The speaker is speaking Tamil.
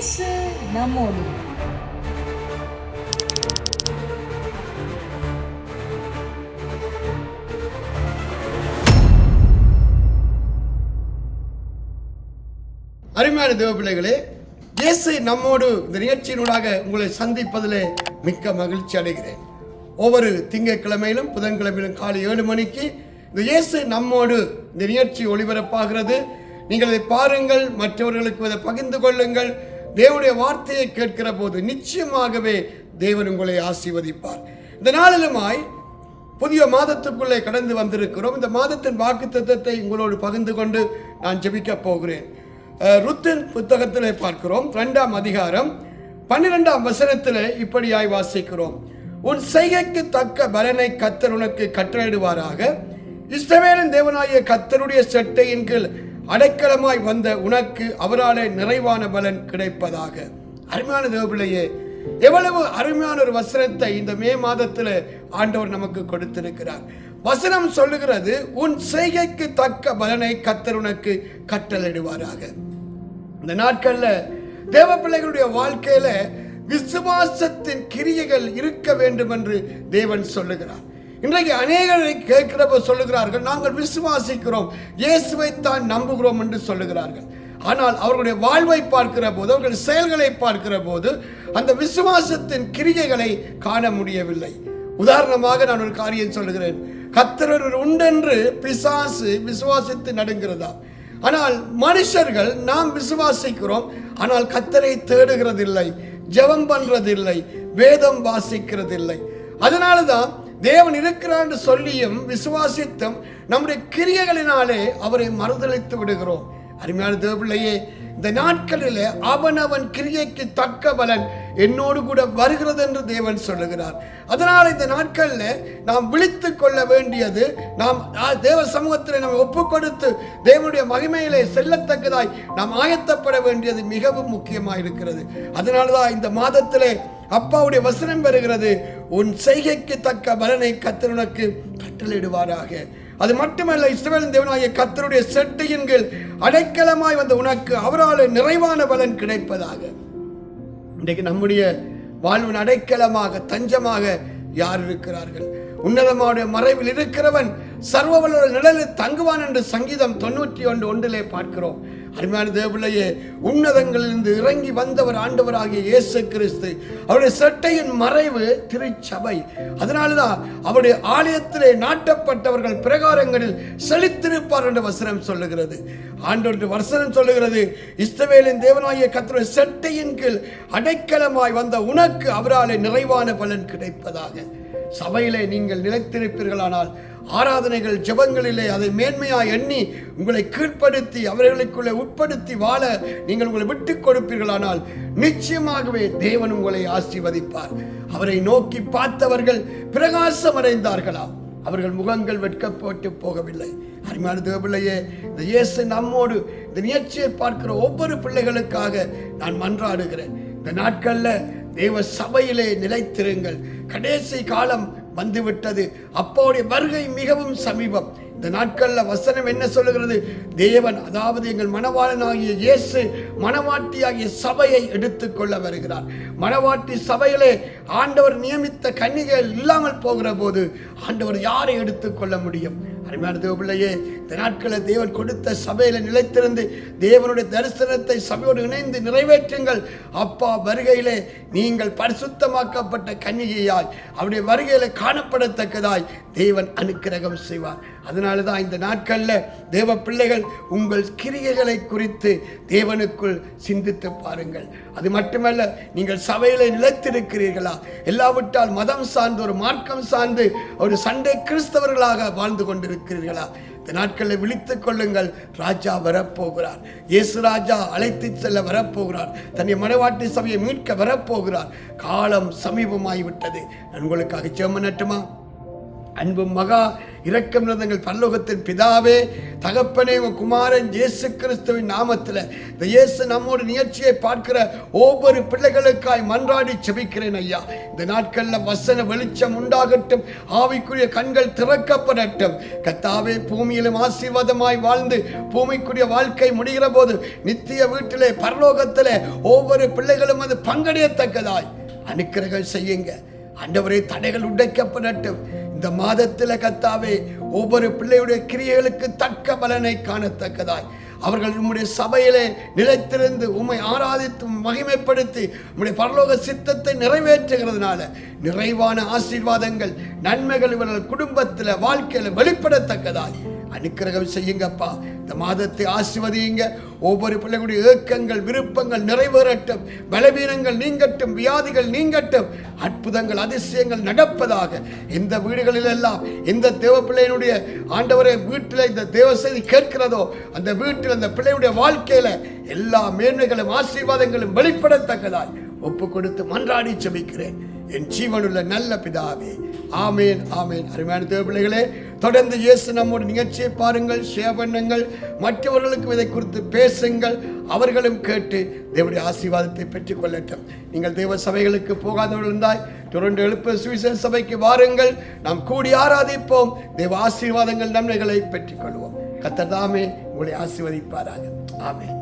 இயேசு நம்மோடு. அருமையான தேவ பிள்ளைகளே, இயேசு நம்மோடு இந்த நிகழ்ச்சியினூடாக உங்களை சந்திப்பதிலே மிக்க மகிழ்ச்சி அடைகிறேன். ஒவ்வொரு திங்கட்கிழமையிலும் புதன்கிழமையிலும் காலை 7 மணிக்கு இந்த இயேசு நம்மோடு இந்த நிகழ்ச்சி ஒளிபரப்பாகிறது. நீங்கள் இதை பாருங்கள், மற்றவர்களுக்கு இதை பகிர்ந்து கொள்ளுங்கள். தேவனுடைய வார்த்தையை கேட்கிற போது நிச்சயமாகவே தேவன் உங்களை ஆசீர்வதிப்பார். இந்த நாளிலுமாய் புதிய மாதத்துக்குள்ளே கடந்து வந்திருக்கிறோம். இந்த மாதத்தின் வாக்குத்தத்தத்தை உங்களோடு பகிர்ந்து கொண்டு நான் ஜெபிக்கப் போகிறேன். ருத்தின் புத்தகத்திலே பார்க்கிறோம். 2ஆம் அதிகாரம் 12ஆம் வசனத்திலே இப்படியாய் வாசிக்கிறோம். உன் செய்கைக்கு தக்க பலனை கர்த்தர் உனக்கு கட்டளையிடுவாராக. இஸ்ரவேலின் தேவனாகிய கர்த்தருடைய சட்டையின் கீழ் அடைக்கலமாய் வந்த உனக்கு அவராலே நிறைவான பலன் கிடைப்பதாக. அருமையான தேவபிள்ளையே, எவ்வளவு அருமையான ஒரு வசனத்தை இந்த மே மாதத்தில் ஆண்டவர் நமக்கு கொடுத்திருக்கிறார். வசனம் சொல்லுகிறது, உன் செய்கைக்கு தக்க பலனை கர்த்தர் உனக்கு கட்டளையிடுவாராக. இந்த நாட்கள்ல தேவ பிள்ளைகளுடைய வாழ்க்கையில விசுவாசத்தின் கிரியைகள் இருக்க வேண்டும் என்று தேவன் சொல்லுகிறார். இன்றைக்கு அநேகரை கேட்கிறப்ப சொல்லுகிறார்கள், நாங்கள் விசுவாசிக்கிறோம், இயேசுவை தான் நம்புகிறோம் என்று சொல்லுகிறார்கள். ஆனால் அவர்களுடைய வாழ்வை பார்க்கிற போது, அவர்கள் செயல்களை பார்க்கிற போது அந்த விசுவாசத்தின் கிரியைகளை காண முடியவில்லை. உதாரணமாக நான் ஒரு காரியம் சொல்லுகிறேன். கர்த்தர் உண்டென்று பிசாசு விசுவாசித்து நடுங்கிறதா? ஆனால் மனுஷர்கள் நாம் விசுவாசிக்கிறோம், ஆனால் கர்த்தரை தேடுகிறதில்லை, ஜெபம் பண்றதில்லை, வேதம் வாசிக்கிறதில்லை. அதனாலதான் தேவன் இருக்கிறார் என்று சொல்லியும் விசுவாசித்தும் நம்முடைய கிரியைகளினாலே அவரை மறுதலித்து விடுகிறோம். அருமையான தேவபிள்ளையே, இந்த நாட்களிலே அவனவன் கிரியைக்கு தக்க பலன் என்னோடு கூட வருகிறது என்று தேவன் சொல்லுகிறார். அதனால் இந்த நாட்களில் நாம் விழித்து கொள்ள வேண்டியது, நாம் தேவ சமூகத்தில் நம்ம ஒப்பு கொடுத்து தேவனுடைய மகிமையிலே செல்லத்தக்கதாய் நாம் ஆயத்தப்பட வேண்டியது மிகவும் முக்கியமாக இருக்கிறது. அதனால்தான் இந்த மாதத்திலே அப்பாவுடைய வசனம் பெறுகிறது, உன் செய்கைக்கு தக்க பலனை கர்த்தர் உனக்கு கட்டளையிடுவாராக. அது மட்டுமல்ல, இஸ்ரவேலின் தேவனாகிய கர்த்தருடைய சட்டையின் கீழ் அடைக்கலமாய் வந்த உனக்கு அவரால் நிறைவான பலன் கிடைப்பதாக. இன்றைக்கு நம்முடைய வாழ்வின் அடைக்கலமாக தஞ்சமாக யார் இருக்கிறார்கள்? உன்னதமான மறைவில் இருக்கிறவன் சர்வவல்ல நிழலில் தங்குவான் என்று சங்கீதம் 91:1 பார்க்கிறோம். அருமையான தேவபிள்ளையே, உன்னதங்களிலிருந்து இறங்கி வந்தவர் ஆண்டவராகிய இயேசு கிறிஸ்து. அவருடைய சட்டையின் மறைவு திருச்சபை. அதனால்தான் அவருடைய ஆலயத்திலே நாட்டப்பட்டவர்கள் பிரகாரங்களில் செழித்திருப்பார் என்ற வசனம் சொல்லுகிறது. ஆண்டவருடைய வசனம் சொல்லுகிறது, இஸ்ரவேலின் தேவனாகிய கர்த்தருடைய சட்டையின் கீழ் அடைக்கலமாய் வந்த உனக்கு அவராலே நிறைவான பலன் கிடைப்பதாக. சபையிலே நீங்கள் நிலைத்திருப்பீர்களானால், ஆராதனைகள் ஜெபங்களிலே அதை மேன்மையாய் எண்ணி உங்களை கீழ்ப்படுத்தி அவர்களுக்குள்ளே உட்படுத்தி வாழ நீங்கள் உங்களை விட்டுக் கொடுப்பீர்களானால் நிச்சயமாகவே தேவன் உங்களை ஆசீர்வதிப்பார். அவரை நோக்கி பார்த்தவர்கள் பிரகாசம் அடைந்தார்களா? அவர்கள் முகங்கள் வெட்கப்பட்டு போகவில்லை. அருமையான தேவபிள்ளையே, இந்த இயேசு நம்மோடு இந்த நிகழ்ச்சியை பார்க்கிற ஒவ்வொரு பிள்ளைகளுக்காக நான் மன்றாடுகிறேன். இந்த நாட்கள்ல தேவ சபையிலே நிலைத்திருங்கள். கடைசி காலம் வந்துவிட்டது. அப்பாவுடைய வருகை மிகவும் சமீபம். இந்த நாட்கள்ல வசனம் என்ன சொல்லுகிறது? தேவன், அதாவது எங்கள் மணவாளனாகிய இயேசு மணவாட்டியாகிய சபையை எடுத்துக்கொள்ள வருகிறார். மணவாட்டி சபையிலே ஆண்டவர் நியமித்த கன்னிகைகள் இல்லாமல் போகிற போது ஆண்டவர் யாரை எடுத்துக்கொள்ள முடியும்? அருமையான தேவபிள்ளையே, இந்த நாட்களில் தேவன் கொடுத்த சபையில நிலைத்திருந்து தேவனுடைய தரிசனத்தை சபையோடு இணைந்து நிறைவேற்றுங்கள். அப்பா வருகையிலே நீங்கள் பரிசுத்தமாக்கப்பட்ட கன்னிகையாய் அவருடைய வருகையில காணப்படத்தக்கதாய் தேவன் அனுக்கிரகம் செய்வார். அதனாலதான் இந்த நாட்களில் தேவ பிள்ளைகள் உங்கள் கிரியைகளை குறித்து தேவனுக்குள் சிந்தித்து பாருங்கள். அது மட்டுமல்ல, நீங்கள் சபையிலே நிலைத்திருக்கிறீர்களா? எல்லாவிட்டால் மதம் சார்ந்து ஒரு மார்க்கம் சார்ந்து ஒரு சண்டை கிறிஸ்தவர்களாக வாழ்ந்து கொண்டிருக்கிறீர்களா? இந்த நாட்களில் விழித்துக் கொள்ளுங்கள். ராஜா வரப்போகிறார். இயேசு ராஜா அழைத்து செல்ல வரப்போகிறார். தன்னை மணவாட்டி சபையை மீட்க வரப்போகிறார். காலம் சமீபமாகிவிட்டது. நான் உங்களுக்காக ஜெபம் பண்ணட்டுமா? அன்பும் மகா இரக்கம் நிறைந்த பரலோகத்தின் பிதாவே, தகப்பனே, உங்க குமாரன் இயேசு கிறிஸ்துவின் நாமத்தில் இந்த இயேசு நம்மோட நிகழ்ச்சியை பார்க்கிற ஒவ்வொரு பிள்ளைகளுக்காய் மன்றாடி செபிக்கிறேன் ஐயா. இந்த நாட்களில் வசன வெளிச்சம் உண்டாகட்டும், ஆவிக்குரிய கண்கள் திறக்கப்படட்டும். கர்த்தாவே, பூமியிலும் ஆசீர்வாதமாய் வாழ்ந்து பூமிக்குரிய வாழ்க்கை முடிகிற போது நித்திய வீட்டிலே பரலோகத்திலே ஒவ்வொரு பிள்ளைகளும் அது பங்கடையத்தக்கதாய் அனுக்கிரகம் செய்யுங்க ஆண்டவரே. தடைகள் உடைக்கப்படட்டும். இந்த மாதத்தில் கர்த்தாவே, ஒவ்வொரு பிள்ளையுடைய கிரியைகளுக்கு தக்க பலனை காணத்தக்கதாய் அவர்கள் உம்முடைய சபையிலே நிலைத்திருந்து உம்மை ஆராதித்து மகிமைப்படுத்தி உம்முடைய பரலோக சித்தத்தை நிறைவேற்றுகிறதுனால நிறைவான ஆசீர்வாதங்கள் நன்மைகள் இவர்கள் குடும்பத்தில் வாழ்க்கையில் வெளிப்படத்தக்கதாய் அனுக்கிரகம் செய்யுங்கப்பா. இந்த மாதத்தை ஆசீர்வதியுங்க. ஒவ்வொரு பிள்ளைகளுடைய ஏக்கங்கள் விருப்பங்கள் நிறைவேறட்டும், பலவீனங்கள் நீங்கட்டும், வியாதிகள் நீங்கட்டும், அற்புதங்கள் அதிசயங்கள் நடப்பதாக. இந்த வீடுகளில் எல்லாம் இந்த தேவ பிள்ளையினுடைய ஆண்டவரை வீட்டில் இந்த தேவ செய்தி கேட்கிறதோ அந்த வீட்டில் அந்த பிள்ளையுடைய வாழ்க்கையில எல்லா மேன்மைகளும் ஆசீர்வாதங்களும் வெளிப்படத்தக்கதாய் ஒப்பு கொடுத்து மன்றாடி செபிக்கிறேன் என் ஜீவனுள்ள நல்ல பிதாவே. ஆமேன், ஆமேன். அருமையான தேவ பிள்ளைகளே, தொடர்ந்து இயேசு நம்மோட நிகழ்ச்சியை பாருங்கள், ஷேர் பண்ணுங்கள், மற்றவர்களுக்கு இதை குறித்து பேசுங்கள். அவர்களும் கேட்டு தேவனுடைய ஆசீர்வாதத்தை பெற்றுக் கொள்ளட்டும். நீங்கள் தேவ சபைகளுக்கு போகாதவர்கள் இருந்தால் டொரண்டோ எழுப்புதல் சுவிசேஷ சபைக்கு வாருங்கள். நாம் கூடி ஆராதிப்போம். தேவ ஆசீர்வாதங்கள் நன்மைகளை பெற்றுக் கொள்வோம். கர்த்தர் தாமே உங்களை ஆசீர்வதிப்பாராக. ஆமென்.